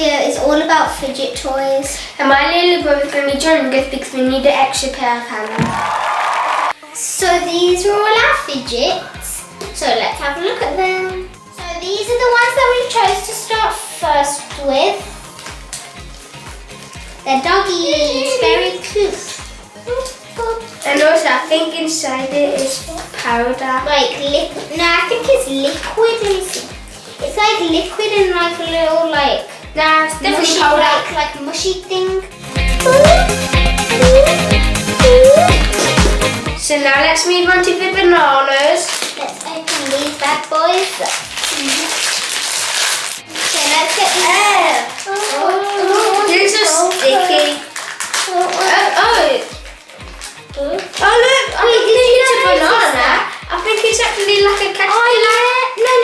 video is all about fidget toys. And my little brother's going to be joining us because we need an extra pair of hands. So these are all our fidgets. So let's have a look at them. So these are the ones that we chose to start first with. They're doggies, very cute. And also I think inside it is powder. Like liquid. No, I think it's liquid. It's like liquid and like a little like. Nah, it's definitely mushy, powder. like mushy thing. So now let's move on to the bananas. Let's open these bad boys. Okay, let's get these. These are sticky. Oh look! I think it's a banana. I think it's actually like a caterpillar. No.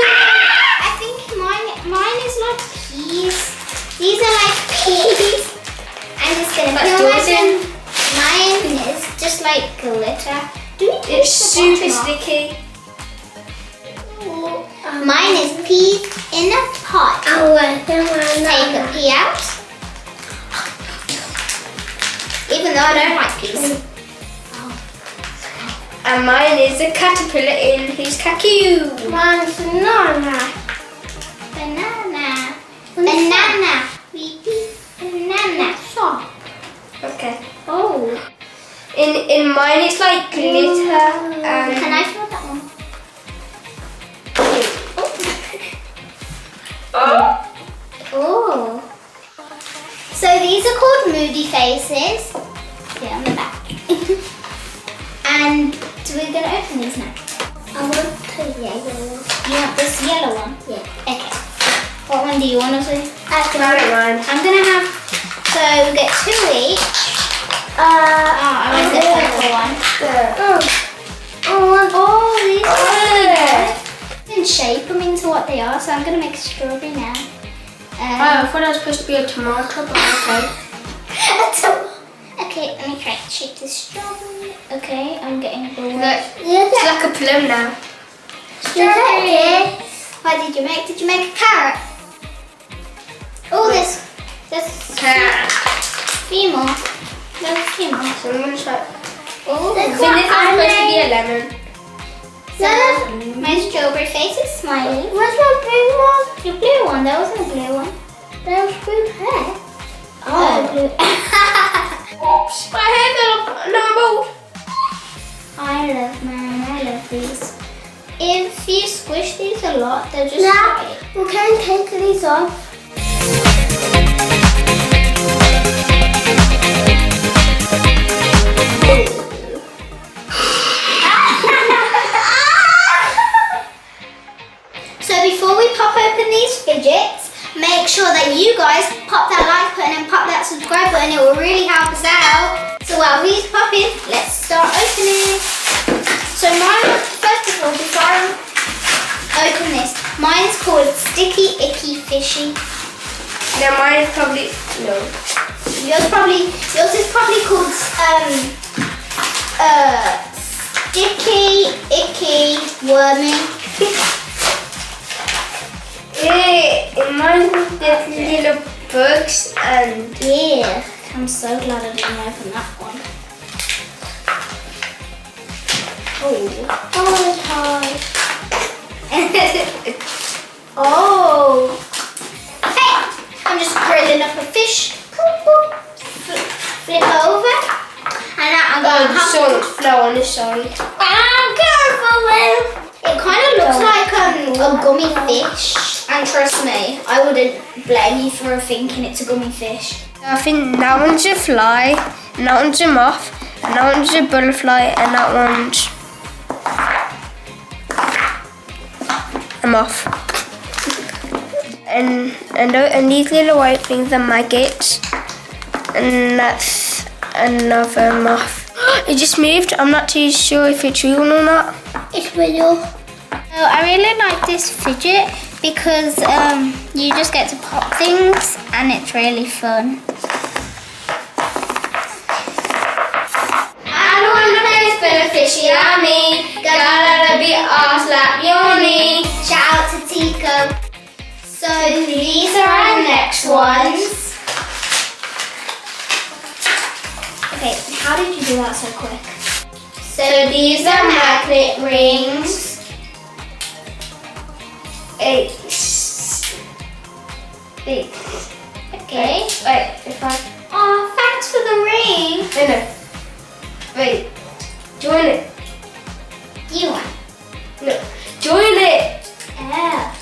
I think mine is like peas. These are like peas. I'm just gonna peel mine. Mine is just like glitter. It's super sticky. Mine is peas in a pot. Take a pea out. Even though I don't like peas. And mine is a caterpillar in his cacao. Mine's banana. Banana. Banana. Stop. Okay. Oh. In mine it's like glitter. Can I feel that one? Oh. So these are called Moody Faces. Yeah, on the back. And we're going to open these now. I want the yellow one. You want this yellow one? Yeah. Okay. What one do you want to see? I don't mind. I'm going to have, so we get 2 each. I want the purple one. These are really good. You can shape them into what they are, so I'm going to make a strawberry now. I thought I was supposed to be a tomato, but okay. Okay, let me try to shape this strawberry. Okay, I'm getting blue. Look, it's like a plum now. Strawberry. What did you make? Did you make a carrot? Oh, there's Carrot. 3 more. There's 3 more. So I'm going to try. Oh, I think this is supposed to be a lemon. So, my strawberry face is smiling. Where's my blue one? Your blue one. There wasn't a blue one. There was blue hair. Blue. Oops, my hair fell off. No, I love these. If you squish these a lot, they'll just right. We can take these off. So before we pop open these fidgets, make sure that you guys pop that like button and pop that subscribe button. It will really help us out. So while these pop in, let's start opening. So mine, first of all, before I open this, mine's called Sticky Icky Fishy. no, mine is probably no. Yours is probably called Sticky Icky Wormy. Yeah, mine's the little bugs and Yeah, I'm so glad I didn't open that one. Oh, it's hard. Oh. Hey, I'm just grilling up a fish. Flip over. And now I'm going to have so much flour on this side. careful, Lou. It kind of looks like a gummy fish. And trust me, I wouldn't blame you for thinking it's a gummy fish. I think that one's a fly, and that one's a moth, and that one's a butterfly, and that one's a moth. And these little white things are maggots, and that's another moth. It just moved. I'm not too sure if it's real or not. It's real. So I really like this fidget because you just get to pop things and it's really fun. I don't want to place beneficiary. Gotta be all slap your knee. Shout out to Tico. So these are our necklaces. next ones. Okay, how did you do that so quick? So these are magnet rings. Eight. Okay. Wait, if I... Oh, thanks for the ring. No. Wait. Join it. You want? No. Join it. Yeah.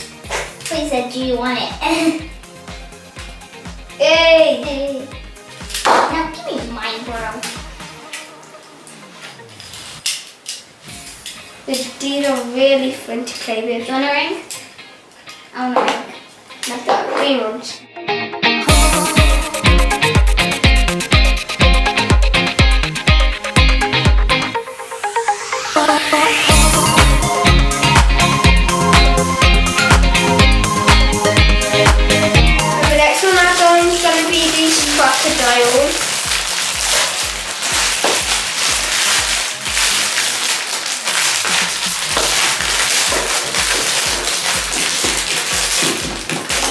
We said, do you want it? Hey. Now give me mine, bro. These are really fun to play with. Do you want a ring? I want a ring. Like the green ones. The next one I'm going is going to be these crocodiles.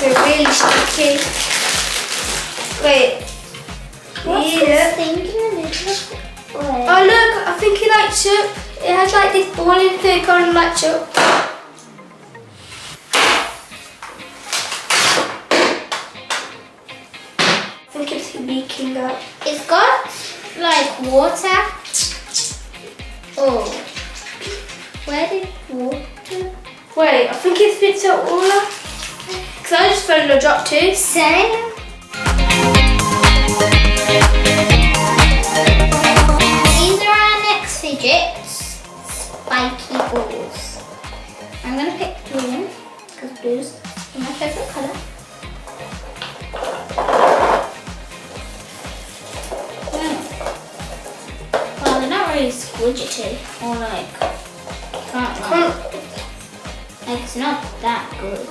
They're really sticky. Wait. What's Yeah. this thing in it? Oh look, I think it lights up. It has like this balling thing on lights up. I think it's leaking out. It's got like water. Oh. Where did water? Wait, I think it spits out all up. Because I just fell in a drop too. Same. These are our next fidgets. Spiky balls. I'm going to pick blue because blue's my favourite colour. Well, they're not really squidgety or like, like it's not that good.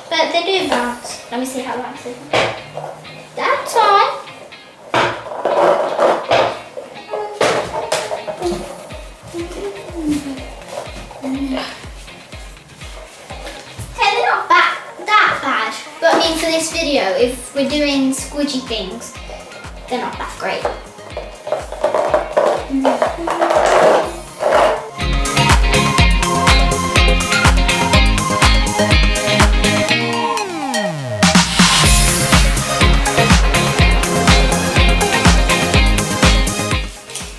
But they do bounce. Let me see how bouncy they are. That's fine. Okay, they're not that bad. But I mean for this video, if we're doing squidgy things, they're not that great.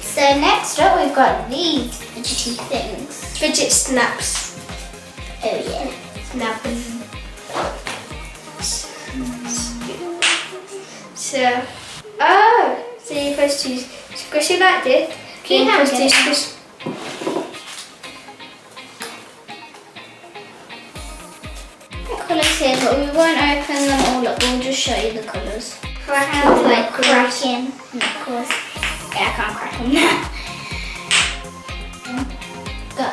So next up we've got these fidgety things. Fidget Snaps. Oh yeah. Snapping. So, oh, so you're supposed to squish it like this. Can you Then have you're it? supposed to squish. Colours here, but we won't open them all up. We'll just show you the colours. Sounds like cracking. And of course, yeah, I can't crack them now. Go.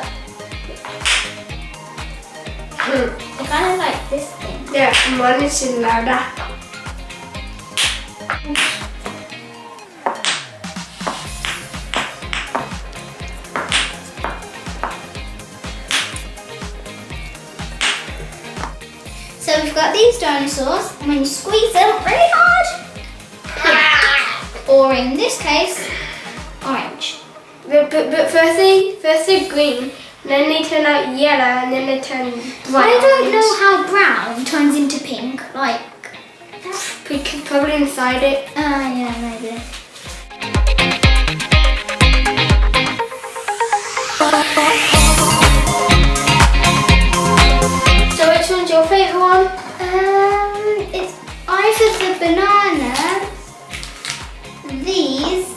It's kind of like this thing. Yeah, mine is louder. So we've got these dinosaurs, and when you squeeze them really hard, or in this case, orange. But first they're green, and then they turn out yellow, and then they turn bright I don't orange. know how brown turns into pink. Like, We could probably inside it. yeah, maybe. So which one's your favourite one? It's either the banana, these,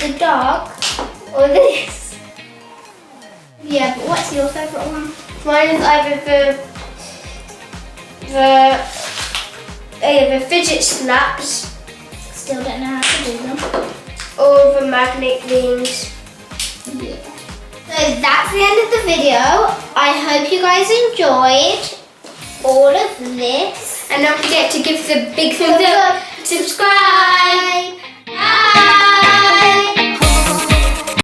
the dog, or this. Yeah, but what's your favourite one? Mine is either the Fidget Snaps Still don't know how to do them. or the magnet rings. Yeah. So that's the end of the video. I hope you guys enjoyed all of this. And don't forget to give the big thumbs up. Subscribe.